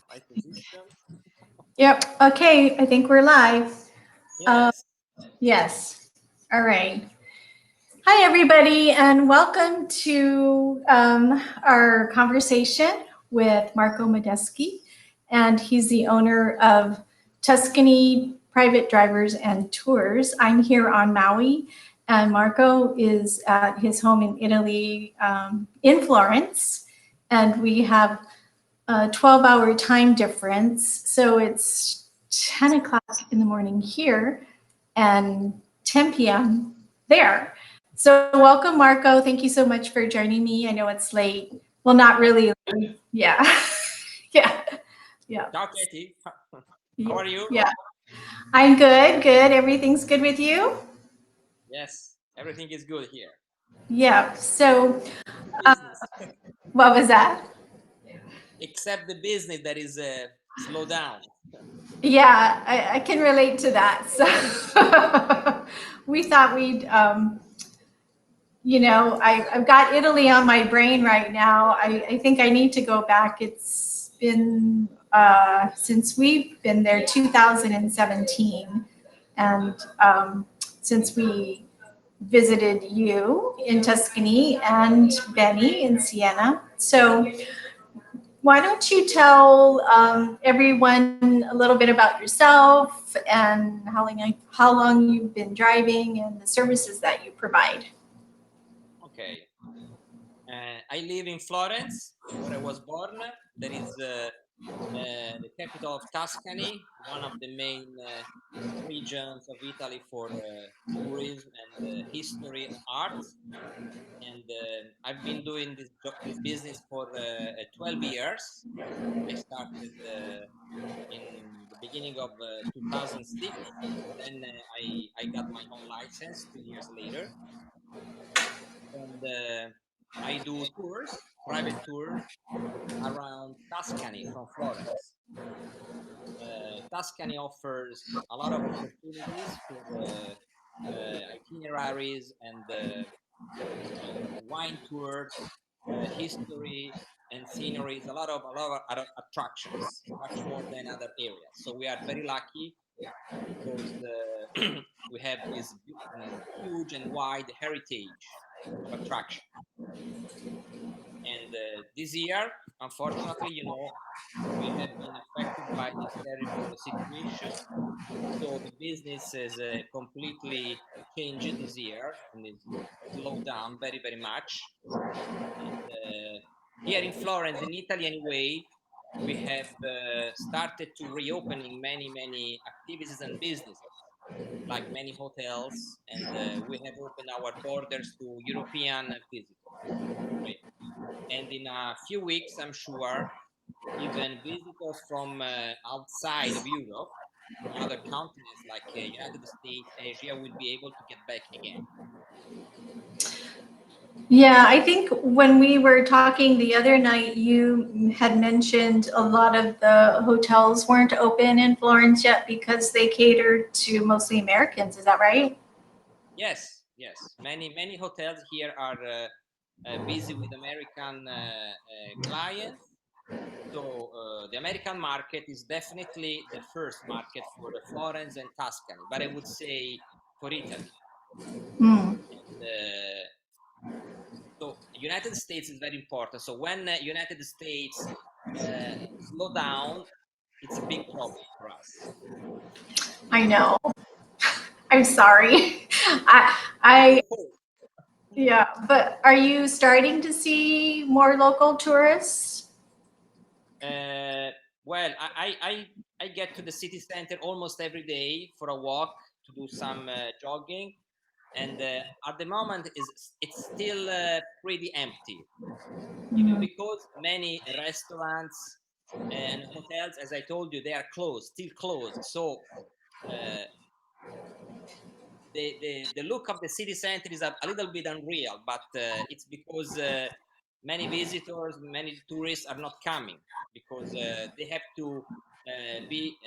my position. Yep. Okay. I think we're live. Uh, Yes. yes. All right. Hi, everybody, and welcome to our conversation with Marco Modesti. And he's the owner of Tuscany Private Drivers and Tours. I'm here on Maui, and Marco is at his home in Italy, in Florence. And we have a 12-hour time difference. So it's 10 o'clock in the morning here and 10 p.m. there. So, welcome, Marco. Thank you so much for joining me. I know it's late. Well, not Well, really late. Yeah. Yeah. Yeah. ciao, Katie. How Yeah. are you? Yeah. I'm good. Good. Everything's good with you? Yes, everything is good here. Yeah. So, uh, Business, what was that? except the business that is slow down. Yeah, I can relate to that. So, we thought we'd I've got Italy on my brain right now. I think I need to go back. It's been since we've been there 2017, and since we visited you in Tuscany and Benny in Siena. So why don't you tell everyone a little bit about yourself and how long you've been driving and the services that you provide? Okay. I live in Florence, where I was born. That is the capital of Tuscany, one of the main regions of Italy for tourism and history and art. And I've been doing this business for 12 years. I started in the beginning of 2006. Then I got my own license 2 years later, and I do tours, private tours around Tuscany from Florence. Tuscany offers a lot of opportunities for itineraries and wine tours, history and sceneries, a lot of other attractions, much more than other areas. So we are very lucky because we have this huge and wide heritage of attraction. And this year, unfortunately, we have been affected by this terrible situation. So the business is completely changed this year and is slowed down very, very much. And here in Florence, in Italy anyway, we have started to reopening many, many activities and businesses, like many hotels, and we have opened our borders to European visitors. Right? And in a few weeks, I'm sure even visitors from outside of Europe, from other continents like United States, Asia, will be able to get back again. Yeah, I think when we were talking the other night, you had mentioned a lot of the hotels weren't open in Florence yet because they catered to mostly Americans. Is that right? Yes, yes. Many hotels here are busy with American clients. So the American market is definitely the first market for Florence and Tuscany, but I would say for Italy. Mm. And so United States is very important. So when United States slow down, it's a big problem for us. I know. I'm sorry. I, Not I, your fault. yeah, but are you starting to see more local tourists? Uh, well, I get to the city center almost every day for a walk to do some jogging, and at the moment is it's still pretty empty. Mhm. Because many restaurants and hotels, as I told you, they are closed, still closed. So uh, the look of the city center is a little bit unreal, but it's because many visitors, many tourists are not coming because they have to be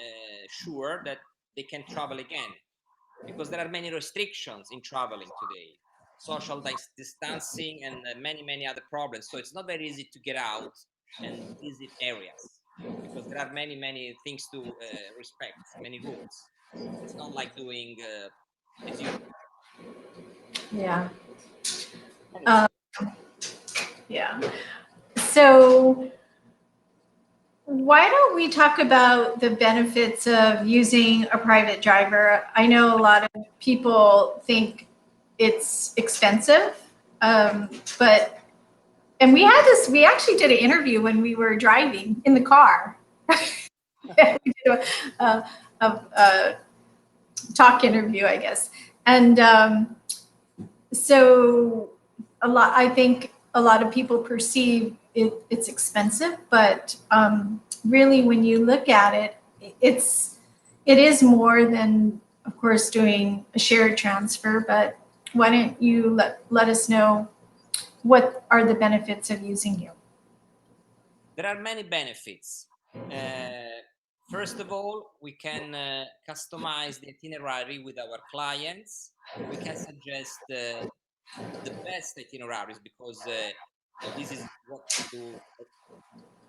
sure that they can travel again because there are many restrictions in traveling today, social distancing and many other problems. So it's not very easy to get out and visit areas. because there are many things to respect, many rules. It's not like doing as usual. Yeah. Anyway, Yeah. So why don't we talk about the benefits of using a private driver? I know a lot of people think it's expensive, but and we actually did an interview when we were driving in the car. We did a talk interview, I guess. And so I think a lot of people perceive it's expensive, but really when you look at it, it is more than, of course, doing a shared transfer. But why don't you let us know what are the benefits of using you? there are many benefits. First of all, we can customize the itinerary with our clients. We can suggest the best itineraries because this is what we do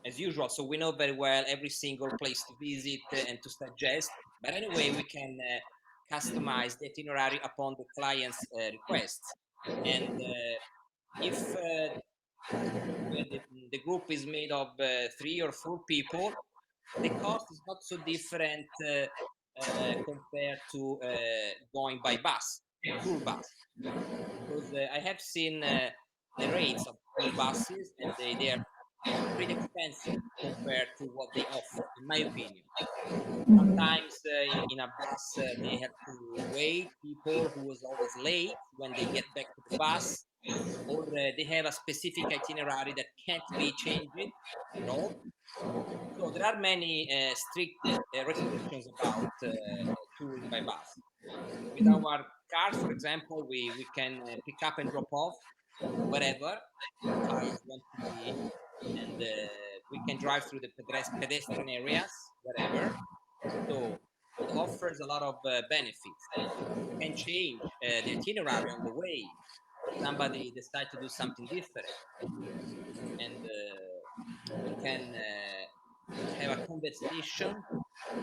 as usual. So we know very well every single place to visit and to suggest. But anyway, we can customize the itinerary upon the client's requests. And if the group is made of 3 or 4 people, the cost is not so different compared to going by bus, tour bus, because I have seen the rates of tour buses and they are pretty expensive compared to what they offer, in my opinion. Mhm. Sometimes in a bus they have to wait people who is always late when they get back to the bus, or they have a specific itinerary that can't be changed at all. So there are many strict restrictions about touring by bus. With our cars, for example, we can pick up and drop off wherever the clients want to be, and we can drive through the pedestrian areas wherever. So it offers a lot of benefits. We can change the itinerary on the way if somebody decide to do something different, and we can have a conversation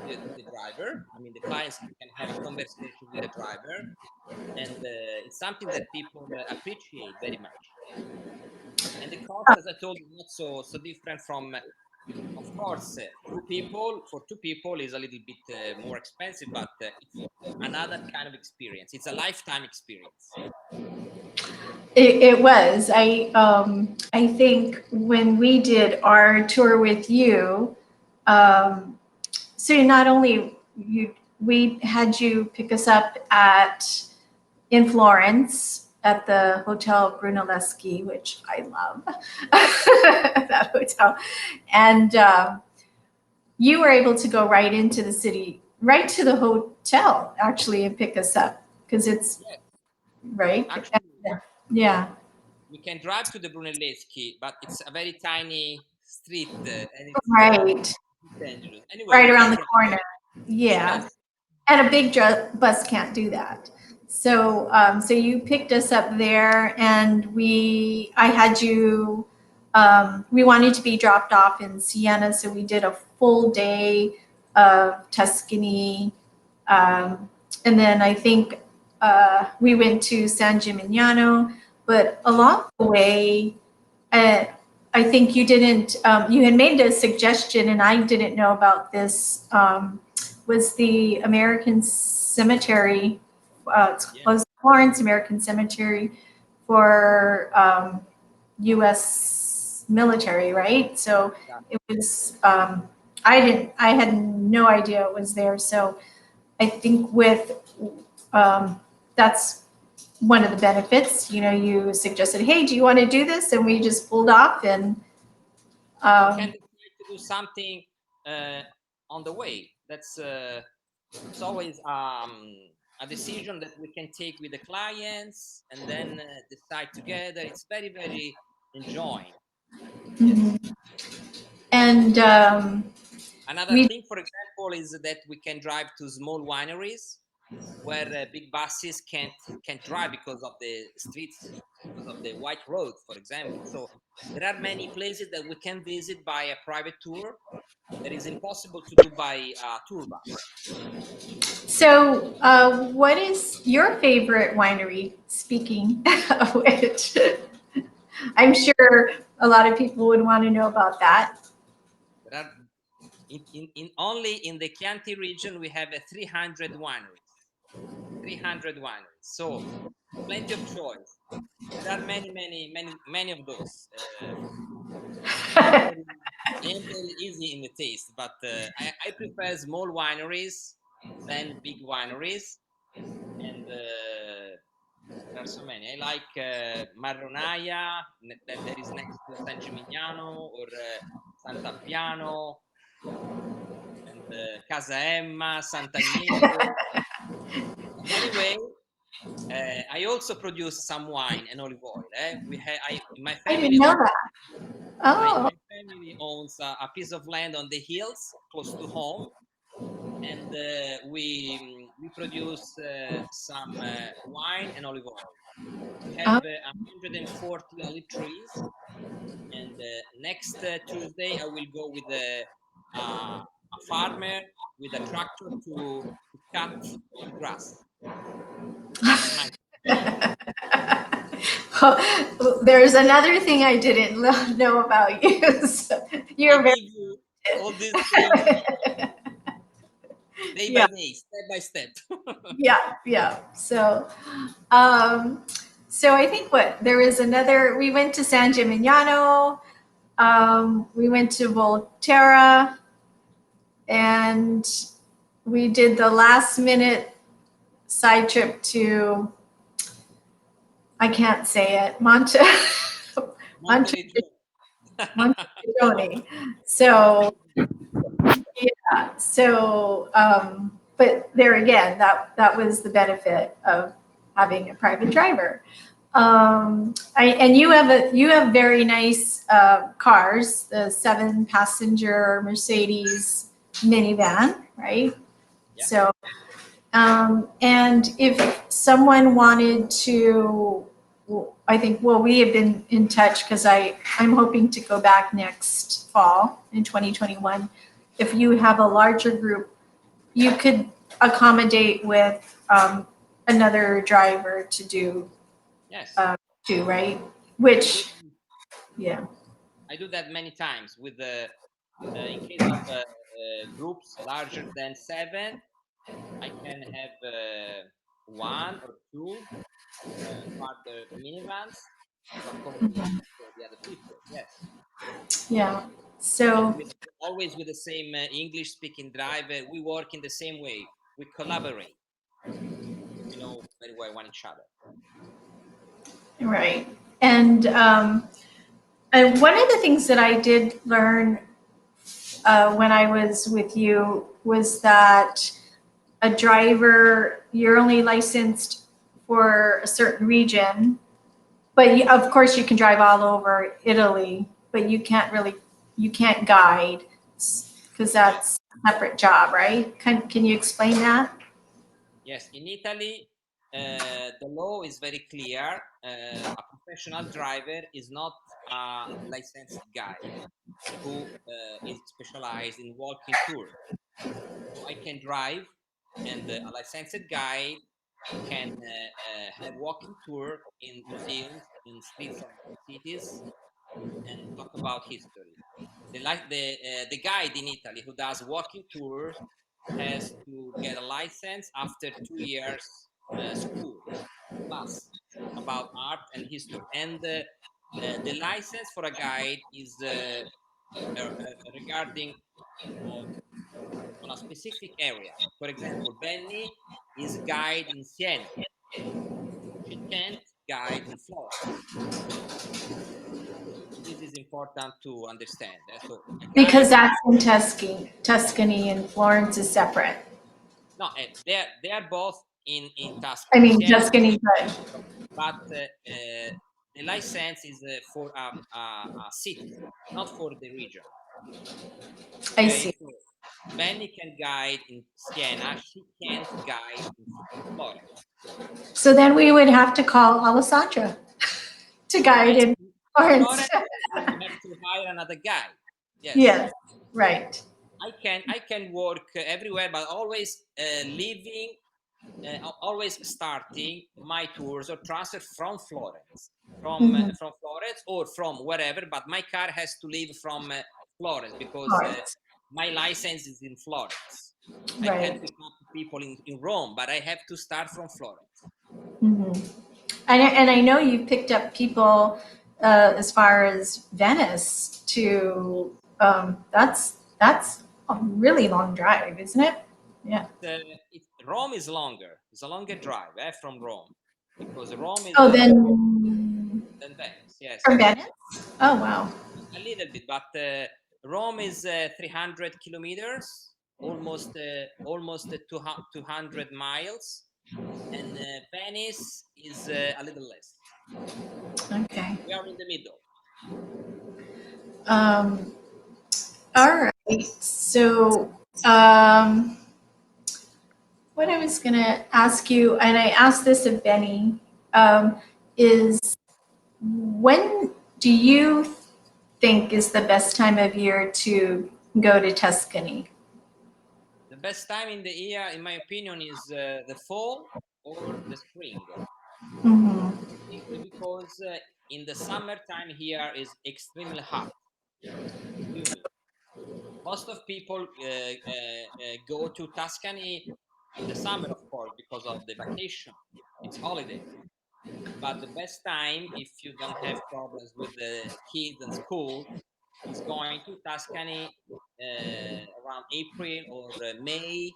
with the driver. I mean, the clients can have a conversation with the driver, and it's something that people appreciate very much. And the cost, as I told you, not so different from. Of course, 2 people for 2 people is a little bit more expensive, but it's another kind of experience. It's a lifetime experience. It was. I think when we did our tour with you, um, so not only we had you pick us up at in Florence at the Hotel Brunelleschi, which I love that hotel, and you were able to go right into the city, right to the hotel, actually, and pick us up because it's Yes, right. actually, Yeah, we can drive to the Brunelleschi, but it's a very tiny street and it's right, dangerous. Anyway, right we around can the drive. corner. Yeah, Yes, and a big bus can't do that. So, so you picked us up there, and I had you. We wanted to be dropped off in Siena, so we did a full day of Tuscany, and then I think we went to San Gimignano. But along the way, uh, I think you didn't. You had made a suggestion, and I didn't know about this. Was the American Cemetery? It's yeah, close to Florence American Cemetery for U.S. military, right? So exactly. it was. I had no idea it was there. So I think with that's one of the benefits. You know, you suggested, "Hey, do you want to do this?" And we just pulled off, and We can um, decide to do something uh, on the way. That's it's always a decision that we can take with the clients and then decide together. It's very enjoying. Yes. mhm. And Another we thing, for example, is that we can drive to small wineries. where big buses can't drive because of the streets, because of the white road, for example. So there are many places that we can visit by a private tour that is impossible to do by a tour bus. So, what is your favorite winery? Speaking of which, I'm sure a lot of people would want to know about that. There are in only in the Chianti region we have a 300 wineries. 300 wineries. So plenty of choice. There are many of those. I am very, I am very easy in the taste, but I prefer small wineries than big wineries, and there are so many. I like Marronaya, that is next to San Gimignano, or Sant'Appiano, and Casa Emma, Sant'Agnese. And anyway, I also produce some wine and olive oil. We have, my I family didn't know owns, that. Oh, my family owns a piece of land on the hills close to home, and we produce some wine and olive oil. We have oh. 140 olive trees, and next Tuesday I will go with a farmer with a tractor to cut the grass. That's my. There's another thing I didn't know about you. So I you're very, give you all these things day by yeah, day, step by step. yeah, yeah. Um, so I think what there is another. We went to San Gimignano. We went to Volterra, and we did the last minute side trip to, I can't say it, Monte Monterey. Montepatone. So yeah, so but there again, that was the benefit of having a private driver. And you have very nice cars, the 7-passenger Mercedes minivan, right? Yeah. So and if someone wanted to, I think, well, we have been in touch because I'm hoping to go back next fall in 2021. If you have a larger group, you could accommodate with another driver to Yes. do, right? I do. Which, yeah, I do that many times with the in case of groups larger than seven. I can have one or two further minivans to accommodate the other people. Yes, yeah. and So, with always with the same English speaking driver. We work in the same way. We collaborate. We know very well one each other. right. And one of the things that I did learn when I was with you was that a driver, you're only licensed for a certain region, but of course you can drive all over Italy, but you can't guide because Yes, that's a separate job, right? Can you explain that? yes. In Italy, the law is very clear. A professional driver is not a licensed guide who is specialized in walking tours. So I can drive, and a licensed guide can have walking tour in museums, in streets of cities, and talk about history. The guide in Italy who does walking tours has to get a license after 2 years school class about art and history, and the license for a guide is regarding um, on a specific area. For example, Benny is guide in Siena. She can't guide in Florence. So this is important to understand. So a Because guide, that's in Tuscany and Florence is separate. no, they are both in I Tuscany. mean, Siena, Tuscany, but but the license is for a city, not for the region. I see. Okay, so Benny can guide in Siena. She can't guide in Florence. So then we would have to call Alessandra to guide Yes, in in Florence. Florence, we will have to hire another guy. Yes, Yes, right. I can work everywhere, but always leaving, always starting my tours or transfer from Florence, Mhm. from Florence or from wherever. But my car has to leave from Florence because Florence, my license is in Florence. I can right. pick up people in Rome, but I have to start from Florence. Hmm. And I know you picked up people as far as Venice to, that's a really long drive, isn't it? Yeah. Rome is longer. It's a longer drive from Rome because Rome is Oh, longer then than Venice. Yes, from Venice? Oh, wow. a little bit, but Rome is 300 kilometers, almost 200 miles, and Venice is a little less. Okay. We are in the middle. Um, all right. So, um, what I was going to ask you, and I asked this of Benny, is when do you think is the best time of year to go to Tuscany? The best time in the year, in my opinion, is the fall or the spring, Hmm. simply because in the summertime here is extremely hot, humid. Most of people go to Tuscany in the summer, of course, because of the vacation. It's holiday. But the best time, if you don't have problems with the kids and school, is going to Tuscany around April or May,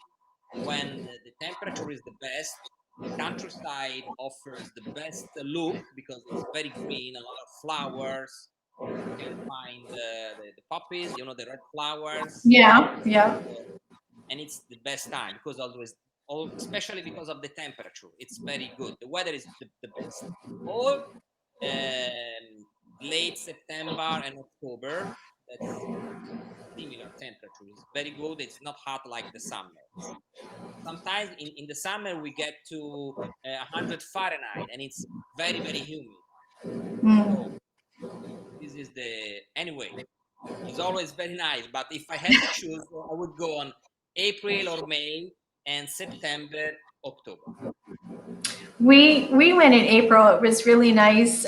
when the temperature is the best. The countryside offers the best look because it's very green, a lot of flowers. You can find the poppies, the red flowers, Yeah, yeah. and it's the best time because always, especially because of the temperature, it's very good. The weather is the best. Or late September and October, that's similar temperature. It's very good. It's not hot like the summer. Sometimes in the summer we get to 100 Fahrenheit and it's very, very humid. So Mm. this is the anyway. It's always very nice. But if I had to choose, I would go on April or May and September, October. We went in April. It was really nice.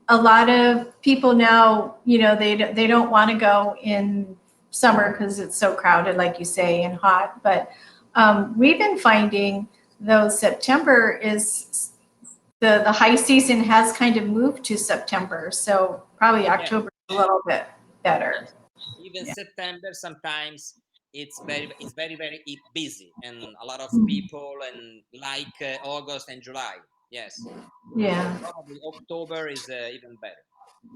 A lot of people now, they don't want to go in summer because it's so crowded, like you say, and hot. But we've been finding though September is the high season has kind of moved to September, so probably Yeah, October is a little bit better. yes. Even Yeah. September sometimes it's very very busy and a lot of Mhm. people and like August and July. Yes, Yeah, probably October is even better.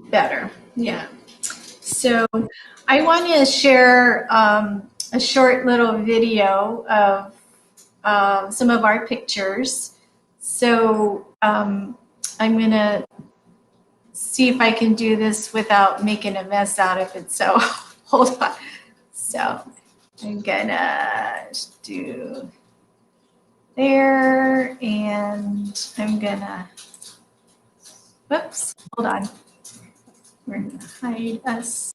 better. Yeah. So I want to share a short little video of some of our pictures. So I'm going to see if I can do this without making a mess out of it. So hold on. So I'm going to do there and I'm going to, whoops, hold on. We're going to hide us.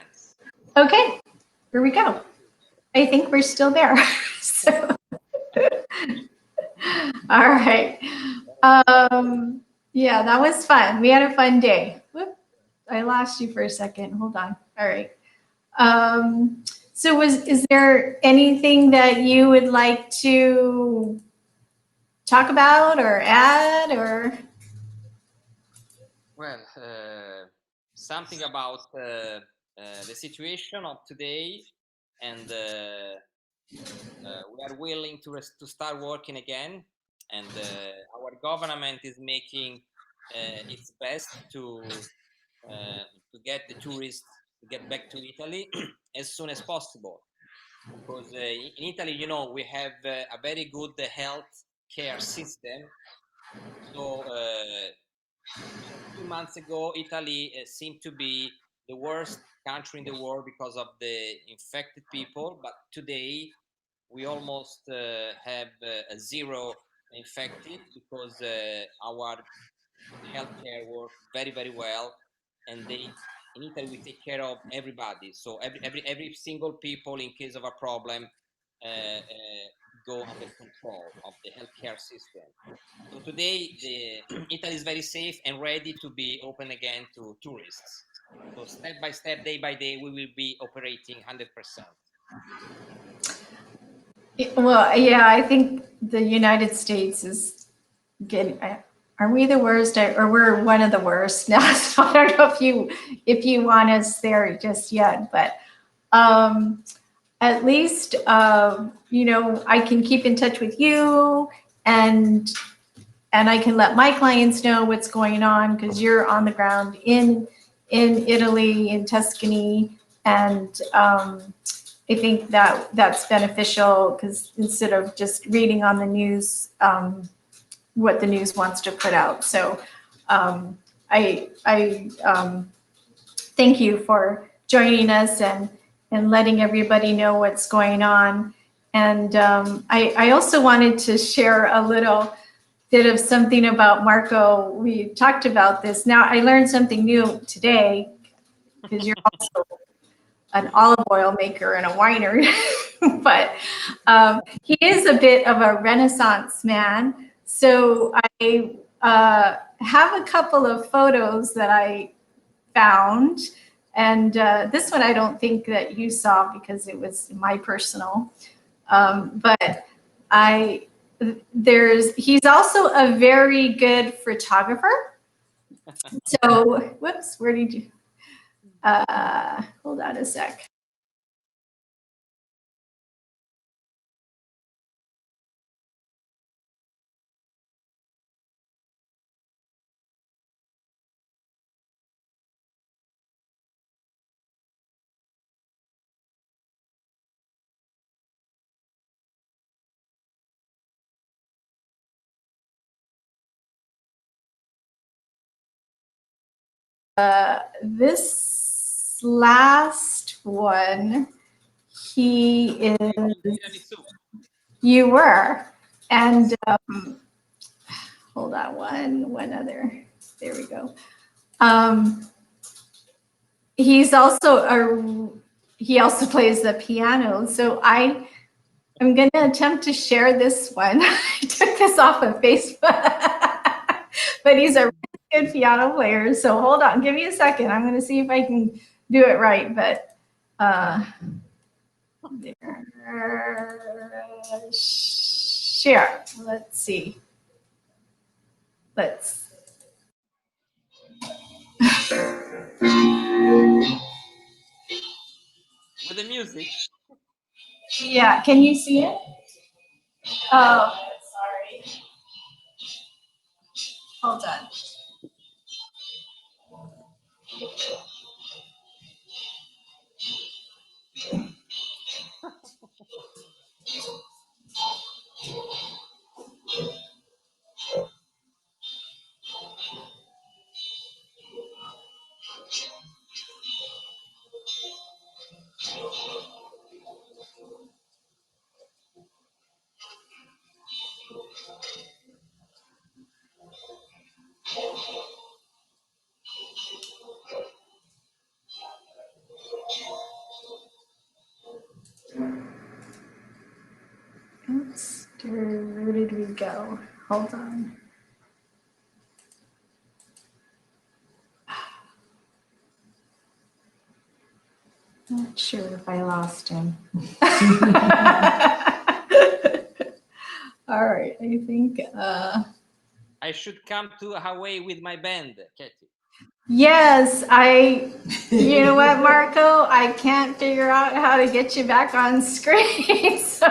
Nice. Okay, here we go. I think we're still there. So, all right. Yeah, that was fun. We had a fun day. Whoop, I lost you for a second. Hold on. All right. So is there anything that you would like to talk about or add or? Well, something about the situation of today, and we are willing to start working again, and our government is making its best to get the tourists to get back to Italy as soon as possible. Because in Italy, we have a very good health care system. So just a few months ago, Italy seemed to be the worst country in the world because of the infected people. But today, we almost have a zero infected because our healthcare work very very well, and they in Italy we take care of everybody. So every single people in case of a problem go under control of the healthcare system. So today, the Italy is very safe and ready to be open again to tourists. So step by step, day by day, we will be operating 100%. Well, yeah, I think the United States is getting. Are we the worst, or we're one of the worst now? So I don't know if you want us there just yet, but um, at least I can keep in touch with you, and I can let my clients know what's going on because you're on the ground in Italy, in Tuscany, and I think that that's beneficial because instead of just reading on the news what the news wants to put out. So I thank you for joining us and letting everybody know what's going on. And I also wanted to share a little bit of something about Marco. We talked about this. Now I learned something new today because you're also an olive oil maker and a winer, but he is a bit of a Renaissance man. So I have a couple of photos that I found. And this one I don't think that you saw because it was my personal. But he's also a very good photographer. So, whoops, where did you? Hold on a sec. This last one, he is. You were, and hold on, one other. There we go. Um, he's also he also plays the piano. So I'm going to attempt to share this one. I took this off of Facebook, but he's a really good piano player. So hold on, give me a second. I'm going to see if I can do it right. But share. Let's see. Let's. With the music. Yeah, can you see it? Oh, sorry. Hold on. Where did we go? Hold on. Not sure if I lost him. All right, I think. I should come to Hawaii with my band, Katie. Yes, you know what, Marco? I can't figure out how to get you back on screen. So,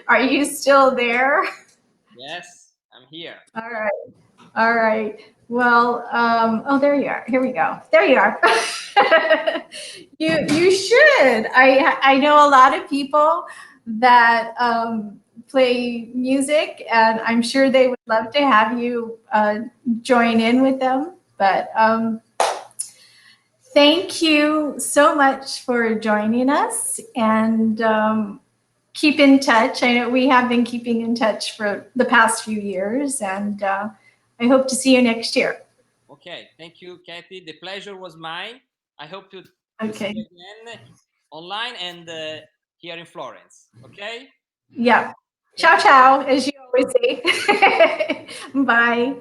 are you still there? Yes, I'm here. All right. All right. Well, oh, there you are. Here we go. There you are. You should. I know a lot of people that play music, and I'm sure they would love to have you join in with them. But thank you so much for joining us, and keep in touch. I know we have been keeping in touch for the past few years, and I hope to see you next year. Okay, thank you, Katie. The pleasure was mine. I hope to Okay. see you again online and here in Florence. Okay? Yeah. Ciao, ciao, as you always say. Bye.